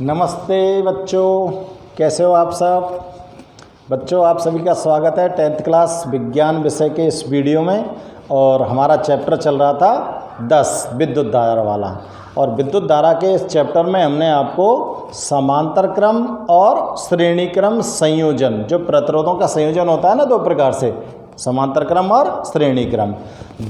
नमस्ते बच्चों, कैसे हो आप सब। बच्चों, आप सभी का स्वागत है 10th क्लास विज्ञान विषय के इस वीडियो में। और हमारा चैप्टर चल रहा था 10 विद्युत धारा वाला। और विद्युत धारा के इस चैप्टर में हमने आपको समांतर क्रम और श्रेणी क्रम संयोजन, जो प्रतिरोधों का संयोजन होता है ना दो प्रकार से, समांतर क्रम और श्रेणी क्रम,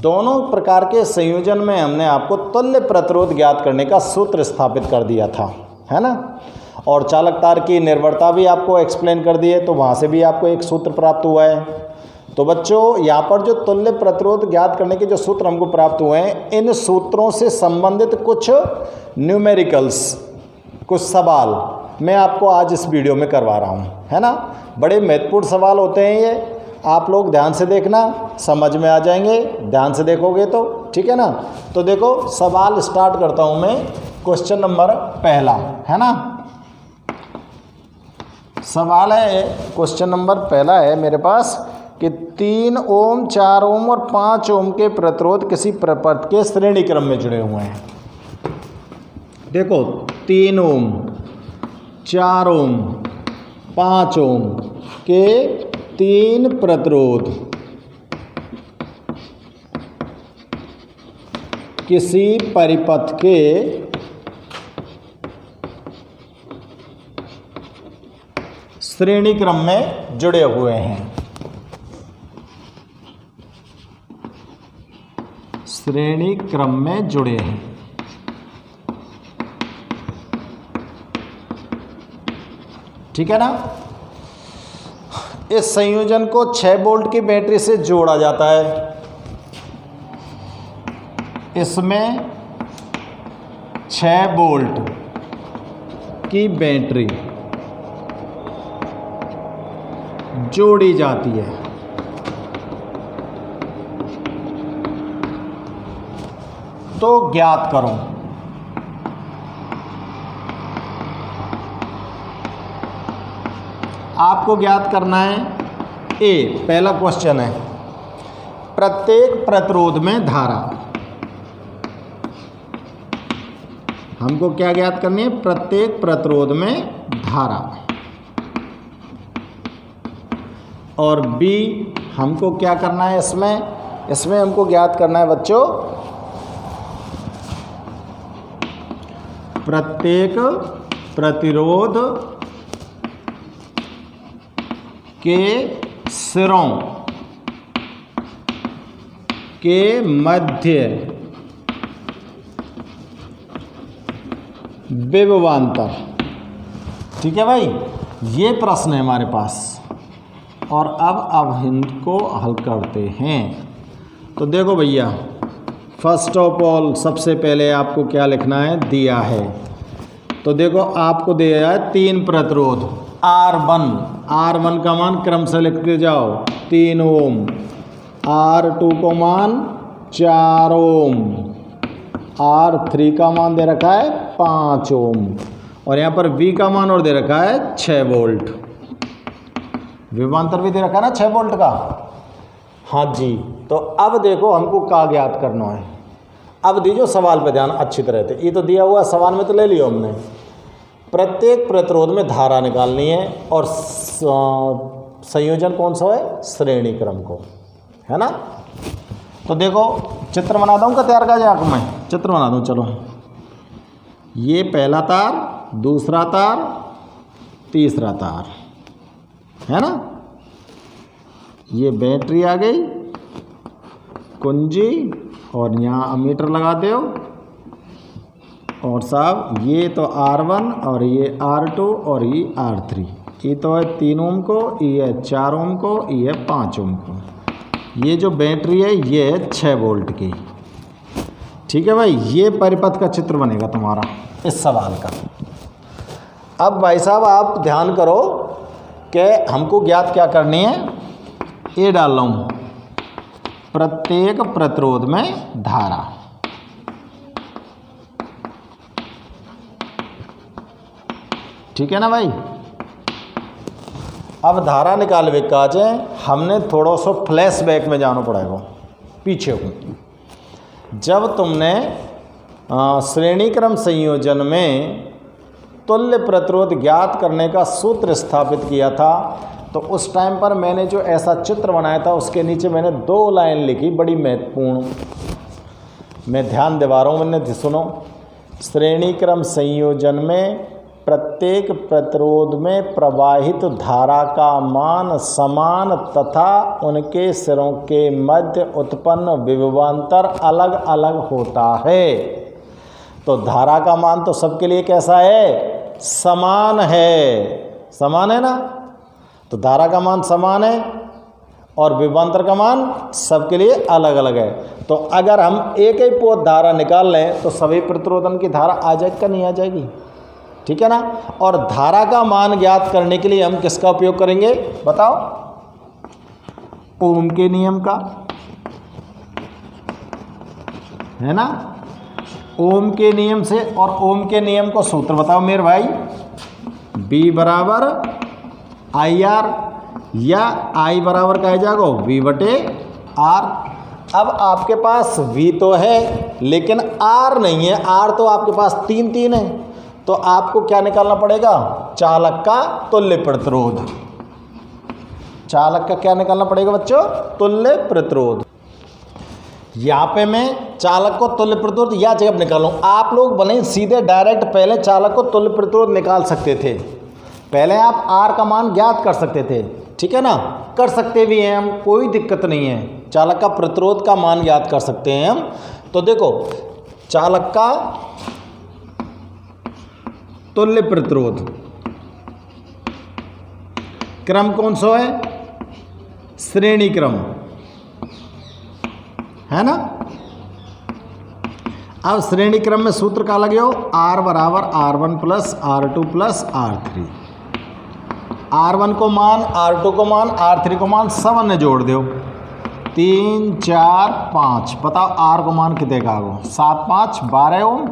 दोनों प्रकार के संयोजन में हमने आपको तुल्य प्रतिरोध ज्ञात करने का सूत्र स्थापित कर दिया था, है ना। और चालक तार की निर्भरता भी आपको एक्सप्लेन कर दी है, तो वहाँ से भी आपको एक सूत्र प्राप्त हुआ है। तो बच्चों, यहाँ पर जो तुल्य प्रतिरोध ज्ञात करने के जो सूत्र हमको प्राप्त हुए हैं, इन सूत्रों से संबंधित कुछ न्यूमेरिकल्स, कुछ सवाल मैं आपको आज इस वीडियो में करवा रहा हूँ, है ना। बड़े महत्वपूर्ण सवाल होते हैं ये, आप लोग ध्यान से देखना, समझ में आ जाएंगे ध्यान से देखोगे तो, ठीक है ना। तो देखो, सवाल स्टार्ट करता हूँ मैं। क्वेश्चन नंबर पहला, है ना। सवाल है, क्वेश्चन नंबर पहला है मेरे पास कि 3 ओम, 4 ओम और 5 ओम के प्रतिरोध किसी प्रपथ के श्रेणी क्रम में जुड़े हुए हैं। देखो, 3 ओम, 4 ओम, 5 ओम के 3 प्रतिरोध किसी परिपथ के श्रेणी क्रम में जुड़े हुए हैं। श्रेणी क्रम में जुड़े हैं, ठीक है ना। इस संयोजन को 6 वोल्ट की बैटरी से जोड़ा जाता है। इसमें 6 वोल्ट की बैटरी जोड़ी जाती है। तो ज्ञात करो आपको ज्ञात करना है। ए, पहला क्वेश्चन है, प्रत्येक प्रतिरोध में धारा। हमको क्या ज्ञात करनी है? प्रत्येक प्रतिरोध में धारा। और बी, हमको क्या करना है इसमें हमको ज्ञात करना है बच्चों, प्रत्येक प्रतिरोध के सिरों के मध्य विभवांतर। ठीक है भाई, ये प्रश्न है हमारे पास। और अब इनको हल करते हैं। तो देखो भैया, फर्स्ट ऑफ ऑल सबसे पहले आपको क्या लिखना है, दिया है। तो देखो, आपको दिया है 3 प्रतिरोध R1 का मान क्रम से लिखते जाओ, 3 ओम। R2 को मान 4 ओम। R3 का मान दे रखा है 5 ओम। और यहाँ पर V का मान और दे रखा है 6 वोल्ट। विभवांतर भी दे रखा है ना 6 वोल्ट का। हाँ जी, तो अब देखो हमको क्या ज्ञात करना है। अब दीजिए सवाल पे ध्यान अच्छी तरह से। ये तो दिया हुआ सवाल में तो ले लियो हमने। प्रत्येक प्रतिरोध में धारा निकालनी है और संयोजन कौन सा है? श्रेणी क्रम को, है ना। तो देखो, चित्र बना दूँ क्या तैयार का जाक मैं चित्र बना दूँ। चलो, ये पहला तार, दूसरा तार, तीसरा तार, है ना। ये बैटरी आ गई, कुंजी, और यहाँ अमीटर लगा दो। और साहब, ये तो R1 और ये R2 और ये R3। ये तो है 3 ओम को, ये है 4 ओम को, ये है 5 ओम को। ये जो बैटरी है ये है 6 वोल्ट की। ठीक है भाई, ये परिपथ का चित्र बनेगा तुम्हारा इस सवाल का। अब भाई साहब आप ध्यान करो कि हमको ज्ञात क्या करनी है। ये डाल रहा हूँ, प्रत्येक प्रतिरोध में धारा। ठीक है ना भाई। अब धारा निकालवे काज है, हमने थोड़ा सा फ्लैशबैक में जाना पड़ेगा पीछे को। जब तुमने श्रेणी क्रम संयोजन में तुल्य प्रतिरोध ज्ञात करने का सूत्र स्थापित किया था। तो उस टाइम पर मैंने जो ऐसा चित्र बनाया था उसके नीचे मैंने 2 लाइन लिखी बड़ी महत्वपूर्ण। मैं ध्यान दिवा रहा हूँ, मैंने सुनो। श्रेणी क्रम संयोजन में प्रत्येक प्रतिरोध में प्रवाहित धारा का मान समान तथा उनके सिरों के मध्य उत्पन्न विभवांतर अलग अलग होता है। तो धारा का मान तो सबके लिए कैसा है? समान है। समान है ना? तो धारा का मान समान है और विभवांतर का मान सबके लिए अलग अलग है। तो अगर हम एक ही पोत धारा निकाल लें तो सभी प्रतिरोधन की धारा आ जाएगी क्या नहीं आ जाएगी? ठीक है ना। और धारा का मान ज्ञात करने के लिए हम किसका उपयोग करेंगे बताओ? ओम के नियम का, है ना। ओम के नियम से, और ओम के नियम को सूत्र बताओ मेरे भाई। B बराबर आई आर, या I बराबर क्या जाएगा? V बटे R। अब आपके पास V तो है लेकिन R नहीं है। R तो आपके पास 3 है। तो आपको क्या निकालना पड़ेगा? चालक का तुल्य प्रतिरोध। चालक का क्या निकालना पड़ेगा बच्चों? तुल्य प्रतिरोध। यहाँ पे मैं चालक को तुल्य प्रतिरोध या जगह निकालूं। आप लोग भले सीधे डायरेक्ट पहले चालक को तुल्य प्रतिरोध निकाल सकते थे। पहले आप R का मान ज्ञात कर सकते थे, ठीक है ना। कर सकते भी हैं हम, कोई दिक्कत नहीं है। चालक का प्रतिरोध का मान ज्ञात कर सकते हैं हम। तो देखो चालक का तुल्य प्रतिरोध क्रम कौन सा है? श्रेणी क्रम, है ना। अब श्रेणी क्रम में सूत्र का लगे हो R बराबर R1 plus R2 plus R3। R1 को मान, R2 को मान, R3 को मान सब ने जोड़ दो। 3 4 5। बताओ R को मान कितने का आगो? 7 5 12 ओम।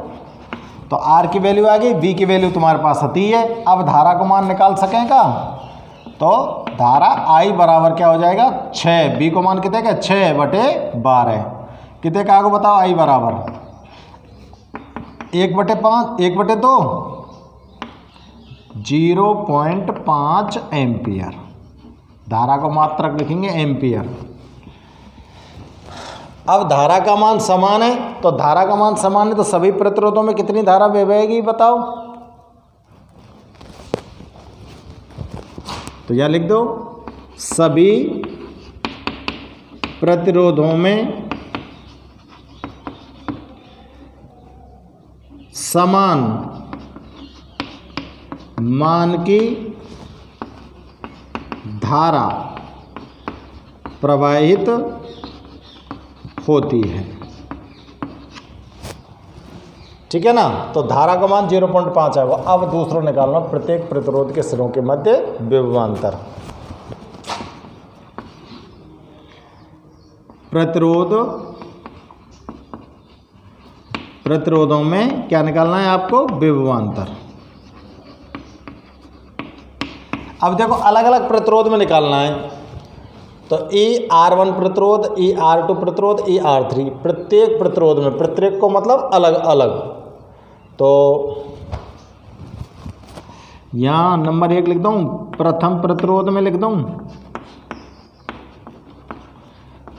तो R की वैल्यू आ गई, V की वैल्यू तुम्हारे पास आती है। अब धारा को मान निकाल सकेगा तो धारा I बराबर क्या हो जाएगा? 6। B को मान कितने का? 6 बटे 12। कितने का आगो बताओ? I बराबर 1 बटे 5, 1 बटे 2, 0.5 एम्पियर। धारा को मात्रक लिखेंगे एम्पियर। अब धारा का मान समान है, तो धारा का मान समान है तो सभी प्रतिरोधों में कितनी धारा बहेगी बताओ? तो यह लिख दो, सभी प्रतिरोधों में समान मान की धारा प्रवाहित होती है, ठीक है ना। तो धारा का मान 0.5 आएगा। अब दूसरा निकालना, प्रत्येक प्रतिरोध के सिरों के मध्य विभवांतर। प्रतिरोधों में क्या निकालना है आपको? विभवांतर। अब देखो अलग अलग प्रतिरोध में निकालना है। तो ER1 प्रतिरोध, ER2 प्रतिरोध, ER3, प्रत्येक प्रतिरोध में, प्रत्येक को मतलब अलग अलग। तो यहाँ नंबर 1 लिख दूँ, प्रथम प्रतिरोध में लिख दूँ,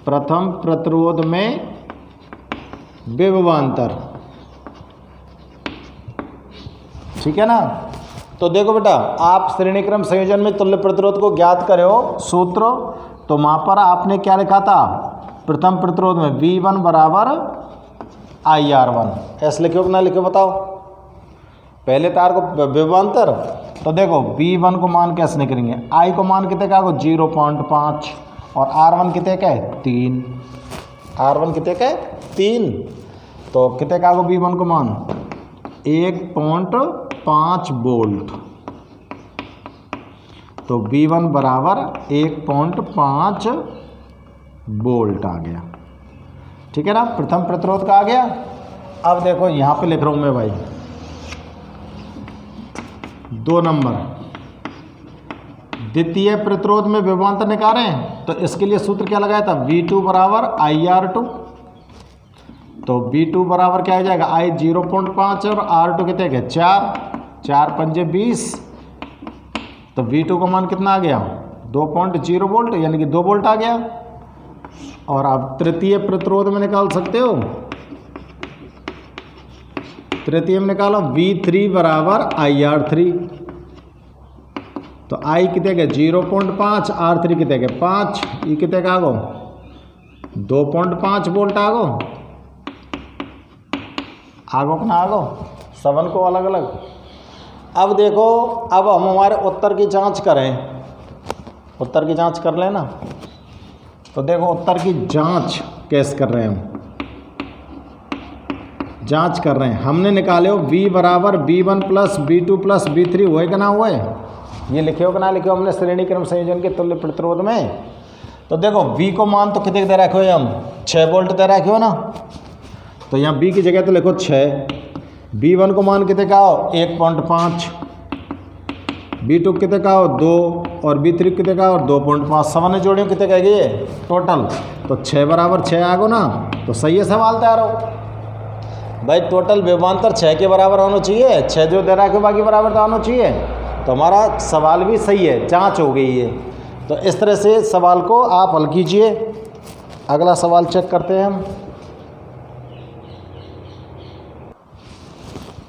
प्रथम प्रतिरोध में विभवांतर, ठीक है ना। तो देखो बेटा, आप श्रेणी क्रम संयोजन में तुल्य प्रतिरोध को ज्ञात करे हो सूत्र, तो वहाँ पर आपने क्या लिखा था? प्रथम प्रतिरोध में V1 बराबर IR1। ऐसे लिखो कि ना लिखो बताओ? पहले तार को विभवांतर। तो देखो V1 को मान कैसे निकलेंगे? I को मान कितने का? 0.5 और R1 कितने का है? 3। R1 कितने का है? 3। तो कितने का V1 को मान? 1.5 वोल्ट। तो V1 बराबर 1.5 वोल्ट आ गया, ठीक है ना। प्रथम प्रतिरोध का आ गया। अब देखो यहाँ पे लिख रहा हूँ मैं भाई 2 नंबर, द्वितीय प्रतिरोध में विभवांतर निकालें। तो इसके लिए सूत्र क्या लगाया था? V2 बराबर IR2 तो V2 बराबर क्या आ जाएगा, I 0.5 और R2 कितने का 4, 4 पंजे 20, तो V2 का मान कितना आ गया 2.0 वोल्ट, यानी कि 2 वोल्ट आ गया। और आप तृतीय प्रतिरोध में निकाल सकते हो, तृतीय में निकालो V3 बराबर IR3, तो I कितने का 0.5, R3 कितने का 5, ये कितने का आगो 2.5 वोल्ट आगो ना आगो, सबन को अलग अलग। अब देखो, अब हम हमारे उत्तर की जांच करें, उत्तर की जांच कर लेना। तो देखो उत्तर की जांच कैसे कर रहे हैं हम, जांच कर रहे हैं, हमने निकाले हो V बराबर V1 plus V2 plus V3 हुए कि ना हुए, ये लिखे हो कि ना लिखे हो हमने श्रेणी क्रम संयोजन के तुल्य प्रतिरोध में। तो देखो V को मान तो कितने दे रखे हो हम 6 वोल्ट दे रखे हो ना, तो यहाँ B की जगह तो लिखो 6, V1 को मान कितने का हो 1.5, V2 कितने का हो 2 और V3 कितने का हो 2.5, सवाल जोड़ियों कितने का ये टोटल, तो 6 बराबर 6 आगो ना, तो सही है सवाल तैयार हो भाई। टोटल विभवांतर 6 के बराबर होना चाहिए, 6 जो दे रखे बाकी बराबर तो होना चाहिए, तो हमारा सवाल भी सही है, जांच हो गई है। तो इस तरह से सवाल को आप हल कीजिए। अगला सवाल चेक करते हैं हम।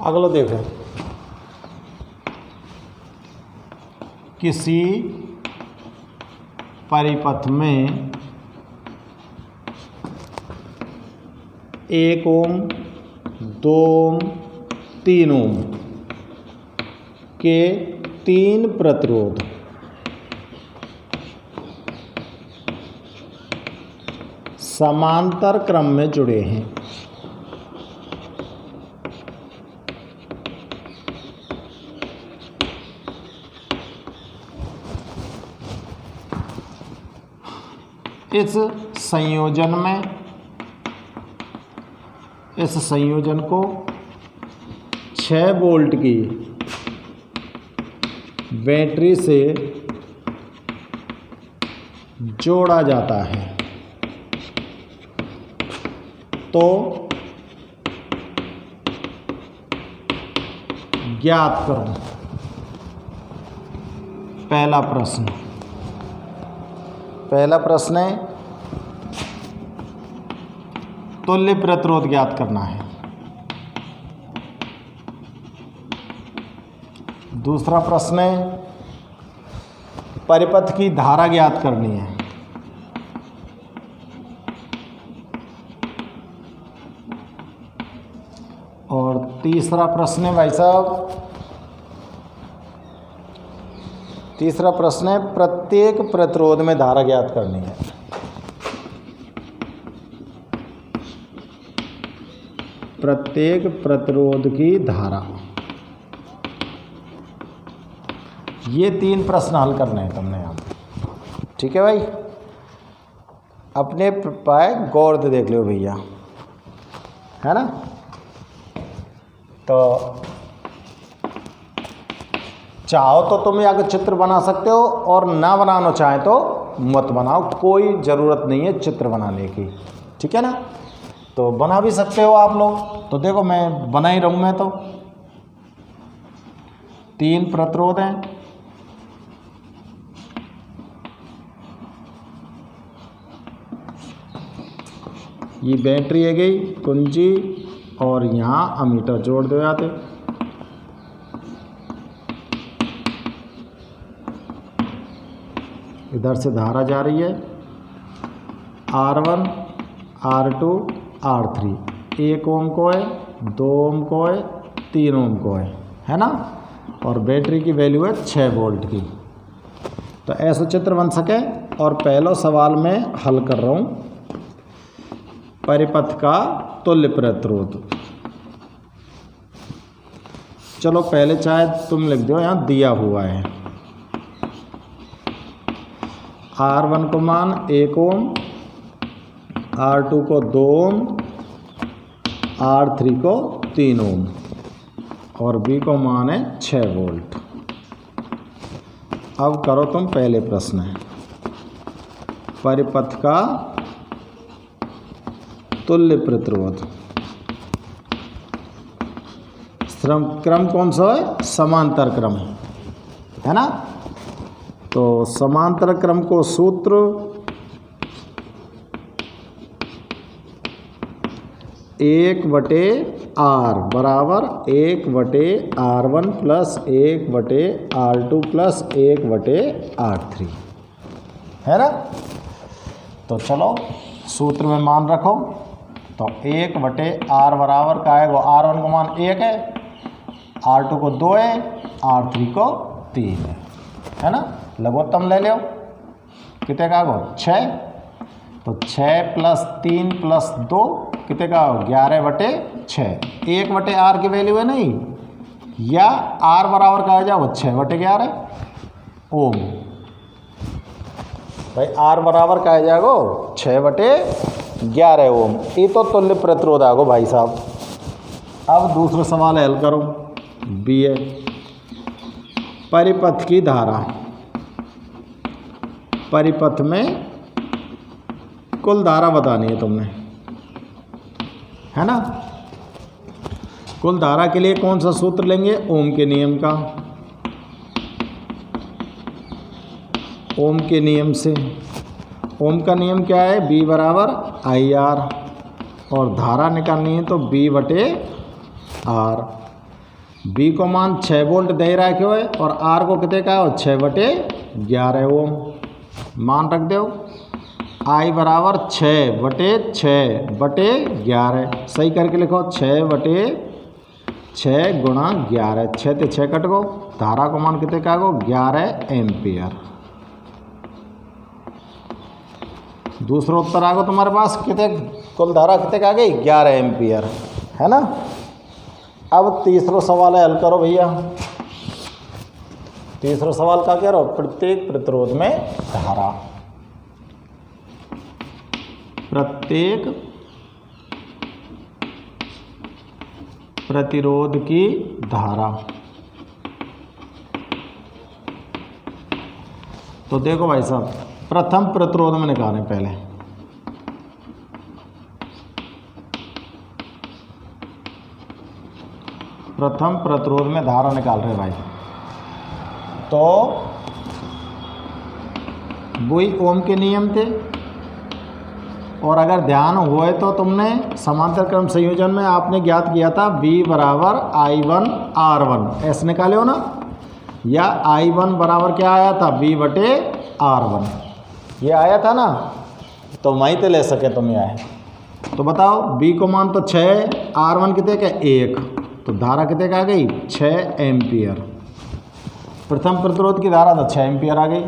अगला देखो, किसी परिपथ में 1 ओम 2 ओम 3 ओम के 3 प्रतिरोध समांतर क्रम में जुड़े हैं। इस संयोजन को 6 वोल्ट की बैटरी से जोड़ा जाता है, तो ज्ञात करो। पहला प्रश्न है तुल्य प्रतिरोध ज्ञात करना है। दूसरा प्रश्न है परिपथ की धारा ज्ञात करनी है। और तीसरा प्रश्न है भाई साहब, तीसरा प्रश्न है प्रत्येक प्रतिरोध में धारा ज्ञात करनी है। प्रत्येक प्रतिरोध की धारा, ये 3 प्रश्न हल करने हैं तुमने यहाँ, ठीक है भाई। अपने पाए गौर से देख लो भैया, है ना। तो चाहो तो तुम यहाँ चित्र बना सकते हो, और ना बनाना चाहे तो मत बनाओ, कोई ज़रूरत नहीं है चित्र बनाने की, ठीक है ना। तो बना भी सकते हो आप लोग। तो देखो मैं बना ही रहूँ, मैं तो 3 प्रतिरोध हैं, ये बैटरी है गई कुंजी, और यहाँ अमीटर जोड़ दो जाते। इधर से धारा जा रही है R1 R2 R3, 1 ओम को है, 2 ओम को है, 3 ओम को है ना। और बैटरी की वैल्यू है 6 वोल्ट की। तो ऐसा चित्र बन सके। और पहला सवाल में हल कर रहा हूँ परिपथ का तुल्य प्रतिरोध। चलो पहले चाहे तुम लिख दो, यहाँ दिया हुआ है R1 को मान 1 ओम, R2 को 2 ओम, R3 को 3 ओम, और B को मान है 6 वोल्ट। अब करो तुम पहले प्रश्न है परिपथ का तुल्य प्रतिरोध। क्रम कौन सा है? समांतर क्रम, है ना। तो समांतर क्रम को सूत्र 1/r बराबर 1/r1 plus 1/r2 plus 1/r3, है ना। तो चलो सूत्र में मान रखो। तो 1/r बराबर का है वो r1 का मान 1 है, r2 को 2 है, r3 को 3 है ना। लघुत्तम ले लो, कितने का हो? 6। तो 6 प्लस 3 प्लस 2 कितने का हो? 11/6। 1/r की वैल्यू है नहीं, या r बराबर का आ जाओ 6/11 ओम। भाई r बराबर का आ जाएगा 6/11 ओम। ये तो तुल्य प्रतिरोध आगो भाई साहब। अब दूसरा सवाल हल करो। बी है परिपथ की धारा, परिपथ में कुल धारा बतानी है तुमने, है ना। कुल धारा के लिए कौन सा सूत्र लेंगे? ओम के नियम का। ओम के नियम से, ओम का नियम क्या है? B बराबर IR, और धारा निकालनी है तो B/R। B को मान 6 वोल्ट दे रखे हो और R को कितने का हो? 6/11 ओम। मान रख दो I बराबर 6/6/11, सही करके लिखो 6/6 गुणा 11, 6 से 6 कट गो। धारा को मान कितने का हो? 11 एम्पियर। दूसरा उत्तर आ गो तुम्हारे पास, कितने कुल धारा कितने का आ गई? 11 एम्पियर, है ना। अब तीसरा सवाल है, हल करो भैया। तीसरा सवाल का क्या रहो? प्रत्येक प्रतिरोध में धारा, प्रत्येक प्रतिरोध की धारा। तो देखो भाई साहब, प्रथम प्रतिरोध में निकालें पहले। प्रथम प्रतिरोध में धारा निकाल रहे भाई, तो वही ओम के नियम थे। और अगर ध्यान हुए तो तुमने समांतर क्रम संयोजन में आपने ज्ञात किया था B बराबर I1R1, ऐसे निकाले हो ना। या I1 बराबर क्या आया था? B/R1, ये आया था ना। तो वहीं तो ले सके तुम, ये आए। तो बताओ B को मान तो 6, R1 कितने का? 1। तो धारा कितने का आ गई? 6 एम्पियर। प्रथम प्रतिरोध की धारा तो 6 एम्पियर आ गई।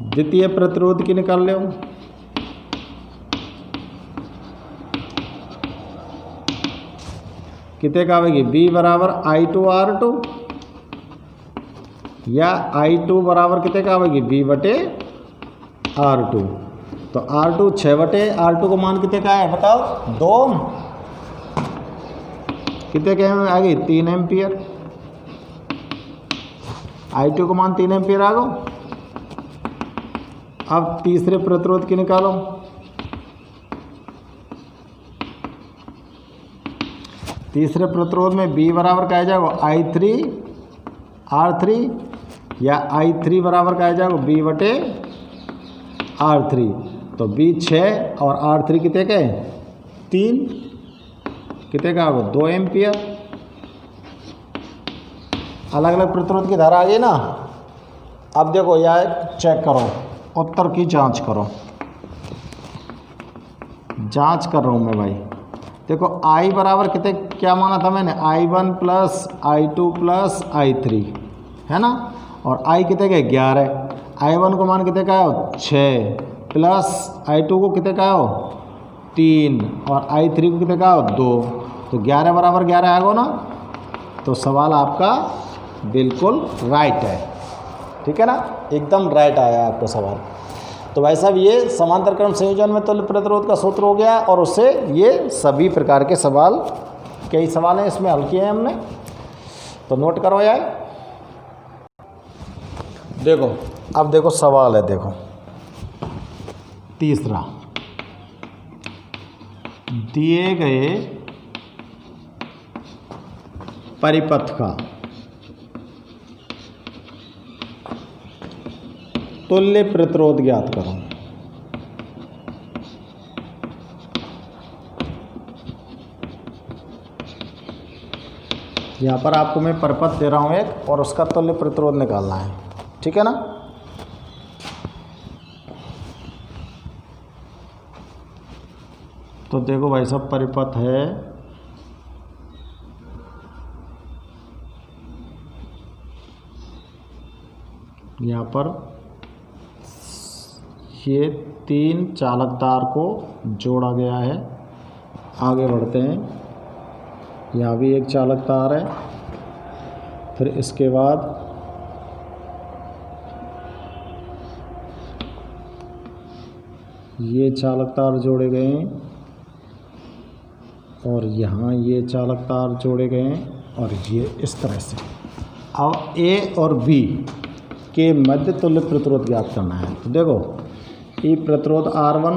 द्वितीय प्रतिरोध की निकाल लो। कितने का आएगी? B बराबर I2R2, या I2 बराबर कितने का आएगी? B/R2। तो R2 6/R2 को मान कितने का है बताओ? 2। कितने के आ गई? 3 एम्पियर। I2 को मान 3 एम्पियर आ गो। अब तीसरे प्रतिरोध की निकालो। तीसरे प्रतिरोध में B बराबर का आ जाएगा I3R3, या I3 बराबर का आ जाएगा B/R3। तो B 6 और R3 कितने का है? 3। कितने का होगा? 2 एम्पियर। अलग अलग प्रतिरोध की धारा आ गई ना। अब देखो यार, चेक करो, उत्तर की जांच करो। जांच कर रहा हूँ मैं भाई। देखो I बराबर कितने क्या माना था मैंने? I1 plus I2 plus I3, है ना। और I कितने का? 11। I1 को मान कितने का हो? 6, प्लस I2 को कितने का हो? 3, और I3 को कितने का हो? 2। तो 11 बराबर 11 आएगा ना। तो सवाल आपका बिल्कुल राइट है, ठीक है ना, एकदम राइट आया आपको सवाल। तो भाई साहब ये समांतर क्रम संयोजन में तुल्य प्रतिरोध का सूत्र हो गया, और उससे ये सभी प्रकार के सवाल, कई सवाल हैं इसमें हल किए हैं हमने। तो नोट करो यार। देखो अब देखो सवाल है, देखो तीसरा, दिए गए परिपथ का तुल्य प्रतिरोध ज्ञात करो। यहाँ पर आपको मैं परिपथ दे रहा हूँ एक, और उसका तुल्य प्रतिरोध निकालना है, ठीक है ना। तो देखो भाई साहब, परिपथ है यहाँ पर, ये 3 चालक तार को जोड़ा गया है। आगे बढ़ते हैं, यहाँ भी एक चालक तार है, फिर इसके बाद ये चालक तार जोड़े गए हैं, और यहाँ ये चालक तार जोड़े गए हैं, और ये इस तरह से। अब ए और बी के मध्य तुल्य प्रतिरोध ज्ञात करना है। तो देखो, ई प्रतिरोध R1,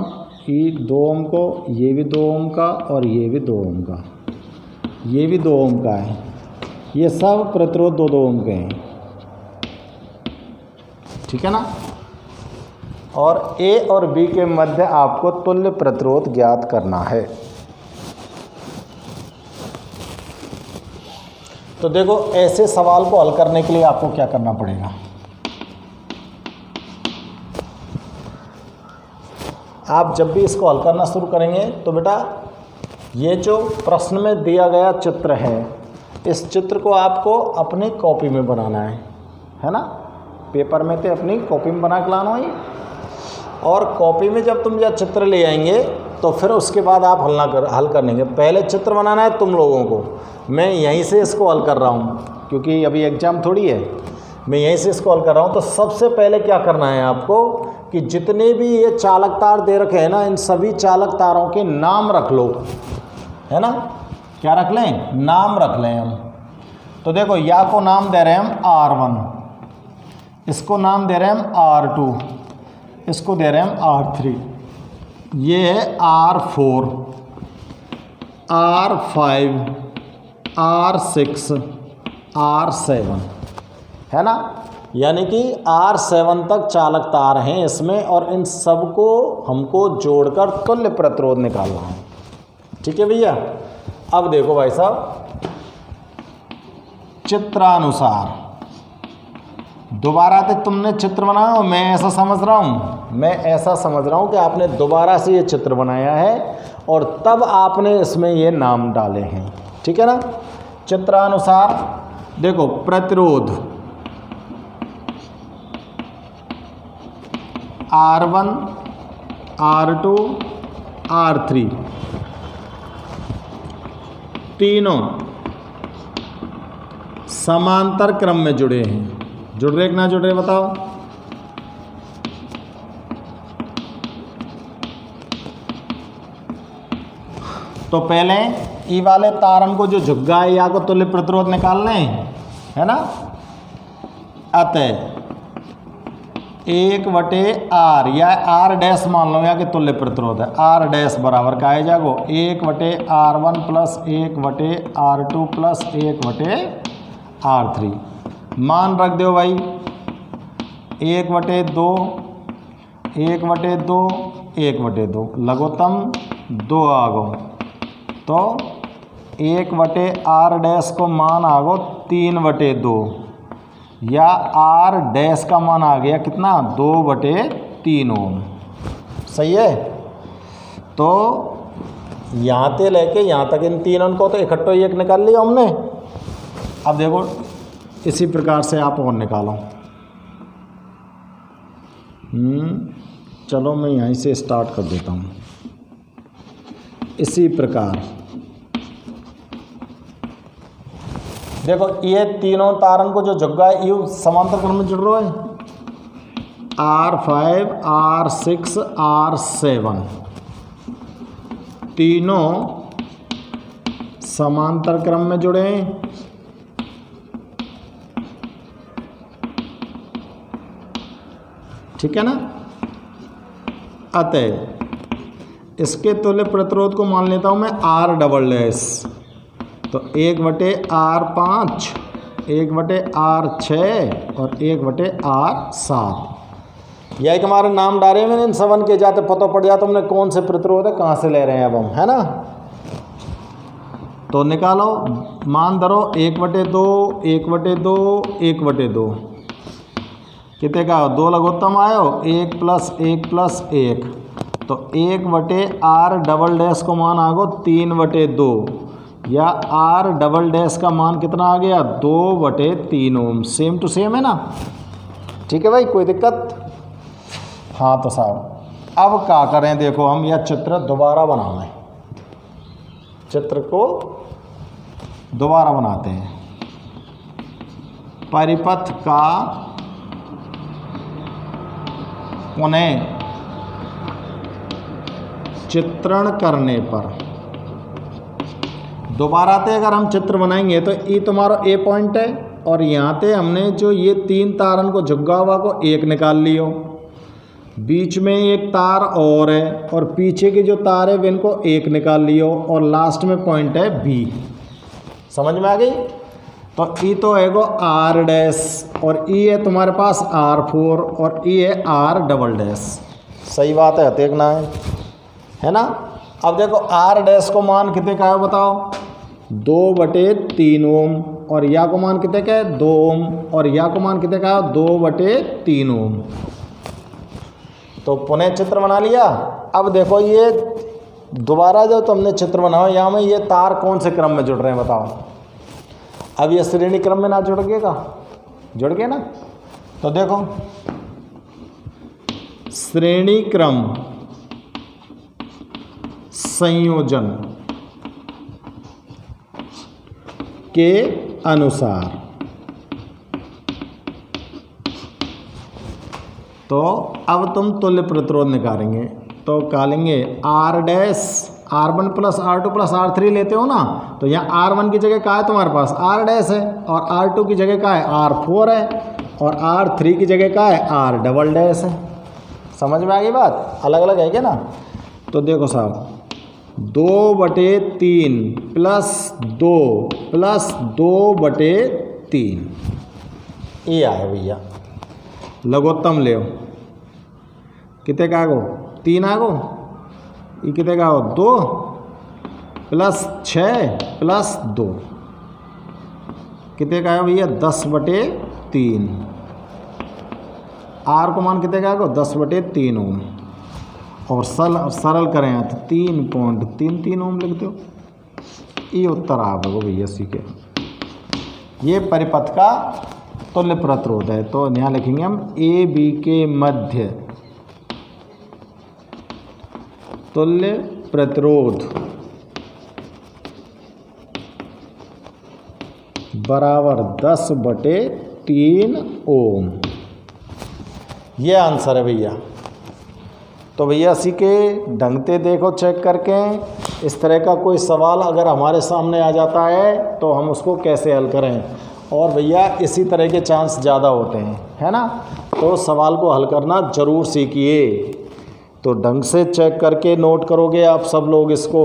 ई 2 ओम को, ये भी 2 ओम का, और ये भी 2 ओम का, ये भी 2 ओम का है। ये सब प्रतिरोध 2-2 ओम के हैं, ठीक है ना। और ए और बी के मध्य आपको तुल्य प्रतिरोध ज्ञात करना है। तो देखो, ऐसे सवाल को हल करने के लिए आपको क्या करना पड़ेगा। आप जब भी इसको हल करना शुरू करेंगे तो बेटा, ये जो प्रश्न में दिया गया चित्र है, इस चित्र को आपको अपनी कॉपी में बनाना है ना। पेपर में तो अपनी कॉपी में बना के लाना है, और कॉपी में जब तुम यह चित्र ले आएंगे तो फिर उसके बाद आप हल करनेंगे। पहले चित्र बनाना है तुम लोगों को। मैं यहीं से इसको हल कर रहा हूँ, क्योंकि अभी एग्ज़ाम थोड़ी है, मैं यहीं से इसको हल कर रहा हूँ। तो सबसे पहले क्या करना है आपको कि जितने भी ये चालक तार दे रखे हैं ना, इन सभी चालक तारों के नाम रख लो, है ना। क्या रख लें? नाम रख लें हम। तो देखो, या को नाम दे रहे हैं हम R1, इसको नाम दे रहे हैं हम R2, इसको दे रहे हैं हम R3, ये है R4, R5, R6, R7, है ना। यानी कि R7 तक चालक तार हैं इसमें, और इन सब को हमको जोड़कर तुल्य प्रतिरोध निकालना है, ठीक है भैया। अब देखो भाई साहब, चित्रानुसार दोबारा से तुमने चित्र बनाया, और मैं ऐसा समझ रहा हूँ कि आपने दोबारा से ये चित्र बनाया है, और तब आपने इसमें ये नाम डाले हैं, ठीक है ना। चित्रानुसार देखो, प्रतिरोध R1, R2, R3 तीनों समांतर क्रम में जुड़े हैं। जुड़ रहे कि ना जुड़ रहे बताओ। तो पहले ई वाले तारन को जो झुग्गा है, या को तुल्य प्रतिरोध निकालना है ना। अतः 1/R, या R डैश मान लो, या कि तुल्य प्रतिरोध है। R डैश बराबर का है जागो 1/R1 plus 1/R2 plus 1/R3। मान रख दो भाई, 1/2, 1/2, 1/2, लघुत्तम 2 आगो। तो 1/R डैश को मान आगो 3/2, या R डैश का मान आ गया कितना, 2/3 ओम। सही है। तो यहाँ से लेके यहाँ तक इन तीनों को तो इकट्ठो एक निकाल लिया हमने। अब देखो, इसी प्रकार से आप और निकालो। चलो मैं यहीं से स्टार्ट कर देता हूँ। इसी प्रकार देखो, ये तीनों तारन को जो झुग्गा है, ये समांतर क्रम में जुड़ रहा है। R5, R6, R7 तीनों समांतर क्रम में जुड़े हैं। ठीक है ना। अतः इसके तुल्य प्रतिरोध को मान लेता हूं मैं R डबल डैश। तो 1/R5, 1/R6 और 1/R7। यह कि हमारे नाम डाले मैंने इन सबन के जाते पता पड़ जाता हमने कौन से प्रतिरोध है कहाँ से ले रहे हैं अब हम, है ना। तो निकालो, मान धरो 1/2, 1/2, 1/2 कितने का हो, 2 लघुत्तम आयो, 1 + 1 + 1 तो 1/R डबल डैश को मान आ गो 3/2 या R डबल डैश का मान कितना आ गया 2/3 ओम। सेम टू सेम है ना, ठीक है भाई, कोई दिक्कत। हाँ तो साहब अब क्या करें, देखो हम यह चित्र दोबारा बनाएं, चित्र को दोबारा बनाते हैं। परिपथ का पुनः चित्रण करने पर दोबारा ते अगर हम चित्र बनाएंगे तो ये तुम्हारा ए पॉइंट है और यहाँ पे हमने जो ये 3 तारन को झुग्गा हुआ को 1 निकाल लियो, बीच में एक तार और है और पीछे के जो तार है इनको 1 निकाल लियो और लास्ट में पॉइंट है बी। समझ में आ गई। तो ई तो है गो आर डैश और ई है तुम्हारे पास R4 और ई है R डबल डैश। सही बात है, देखना है ना। अब देखो आर डैश को मान कितने का है बताओ, 2/3 ओम और या को मान कितने का है 2 ओम और या को मान कितने का है 2/3 ओम। तो पुनः चित्र बना लिया। अब देखो ये दोबारा जब तुमने चित्र बनाओ यहाँ में ये तार कौन से क्रम में जुड़ रहे हैं बताओ। अब ये श्रेणी क्रम में ना जुड़ गए ना। तो देखो श्रेणी क्रम संयोजन के अनुसार तो अब तुम तुल्य प्रतिरोध निकालेंगे तो निकालेंगे R dash R1 + R2 + R3 लेते हो ना, तो यहाँ R1 की जगह का है तुम्हारे पास R डैश है और R2 की जगह का है R4 है और R3 की जगह का है R डबल डैश है। समझ में आ गई बात, अलग अलग है क्या ना। तो देखो साहब 2/3 + 2 + 2/3 ये आए भैया। लघुत्तम ले कितने का आगो 3 आगो, ये कितने का हो 2 + 6 + 2 कितने का है भैया 10/3। आर को मान कितने का आगो 10/3 ओम और सरल करें तो 3.33 ओम लिखते हो। ये उत्तर आ गो भैया सी के। ये परिपथ का तुल्य प्रतिरोध है। तो यहाँ लिखेंगे हम ए बी के मध्य तुल्य प्रतिरोध बराबर 10/3 ओम। ये आंसर है भैया। तो भैया इसी के ढंग से देखो चेक करके इस तरह का कोई सवाल अगर हमारे सामने आ जाता है तो हम उसको कैसे हल करें। और भैया इसी तरह के चांस ज़्यादा होते हैं, है ना। तो सवाल को हल करना ज़रूर सीखिए। तो ढंग से चेक करके नोट करोगे आप सब लोग इसको,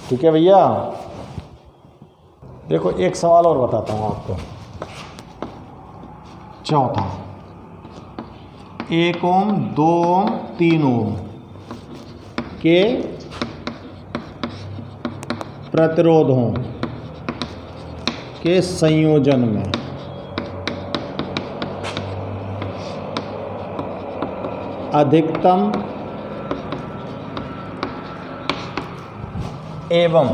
ठीक है भैया। देखो एक सवाल और बताता हूँ आपको। चौथा 1 ओम 2 ओम 3 ओम के प्रतिरोधों के संयोजन में अधिकतम एवं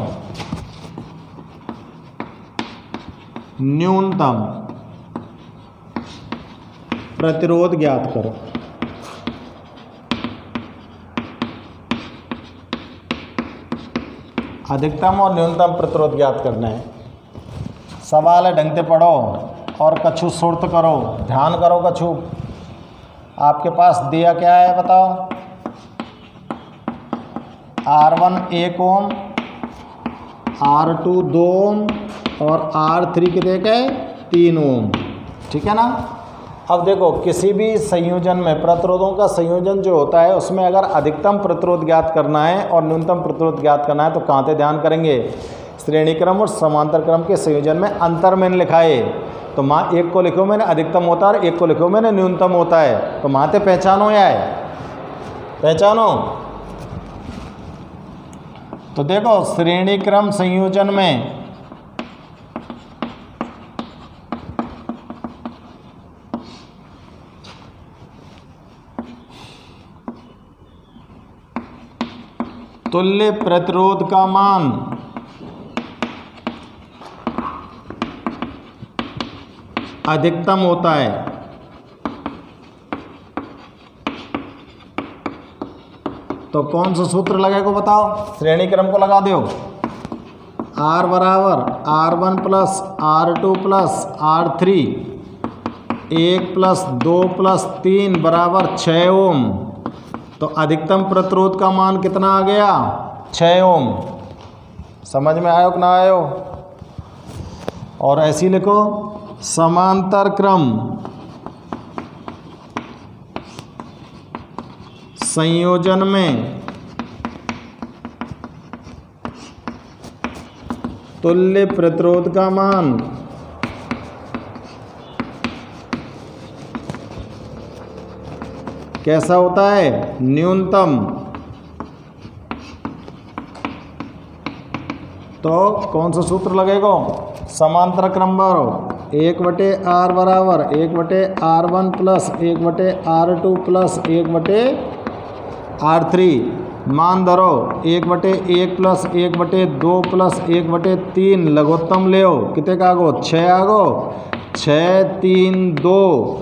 न्यूनतम प्रतिरोध ज्ञात करो। अधिकतम और न्यूनतम प्रतिरोध ज्ञात करना है। सवाल है ढंग से पढ़ो और कछु सुर्त करो, ध्यान करो। कछु आपके पास दिया क्या है बताओ। R1 1 ओम, R2 2 ओम और R3 कितने के 3 ओम, ठीक है ना। अब देखो किसी भी संयोजन में प्रतिरोधों का संयोजन जो होता है उसमें अगर अधिकतम प्रतिरोध ज्ञात करना है और न्यूनतम प्रतिरोध ज्ञात करना है तो कहाँ से ध्यान करेंगे। श्रेणी क्रम और समांतर क्रम के संयोजन में अंतर मैंने लिखा है। तो माँ एक को लिखो मैंने अधिकतम होता है और एक को लिखो मैंने न्यूनतम होता है। तो माते पहचानो या है, पहचानो। तो देखो श्रेणी क्रम संयोजन में तुल्य प्रतिरोध का मान अधिकतम होता है। तो कौन सा सूत्र लगेगा बताओ, श्रेणी क्रम को लगा दो। R बराबर R1 plus R2 plus R3 1 plus 2 plus 3 बराबर 6 ओम। तो अधिकतम प्रतिरोध का मान कितना आ गया, 6 ओम। समझ में आयो कि ना आयो। और ऐसी लिखो समांतर क्रम संयोजन में तुल्य प्रतिरोध का मान कैसा होता है, न्यूनतम। तो कौन सा सूत्र लगेगा, समांतर क्रम पर 1/R बराबर 1/R1 plus 1/R2 plus 1/R3 मान धरो 1/1 प्लस 1/2 प्लस 1/3 लघुत्तम ले कितने का आगो, 6 आगो, 6 3 2।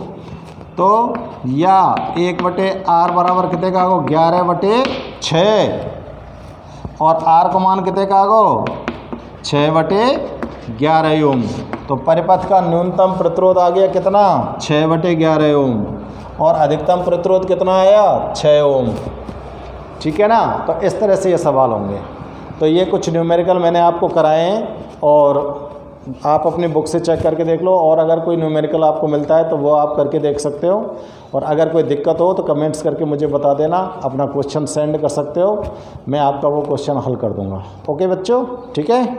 तो या 1/R बराबर कितने का आगो, 11/6 और R को मान कितने का आगो, 6/11 ओम। तो परिपथ का न्यूनतम प्रतिरोध आ गया कितना, 6/11 ओम और अधिकतम प्रतिरोध कितना आया, 6 ओम। ठीक है ना। तो इस तरह से ये सवाल होंगे। तो ये कुछ न्यूमेरिकल मैंने आपको कराए हैं और आप अपनी बुक से चेक करके देख लो। और अगर कोई न्यूमेरिकल आपको मिलता है तो वो आप करके देख सकते हो। और अगर कोई दिक्कत हो तो कमेंट्स करके मुझे बता देना, अपना क्वेश्चन सेंड कर सकते हो, मैं आपका वो क्वेश्चन हल कर दूंगा। ओके बच्चों, ठीक है।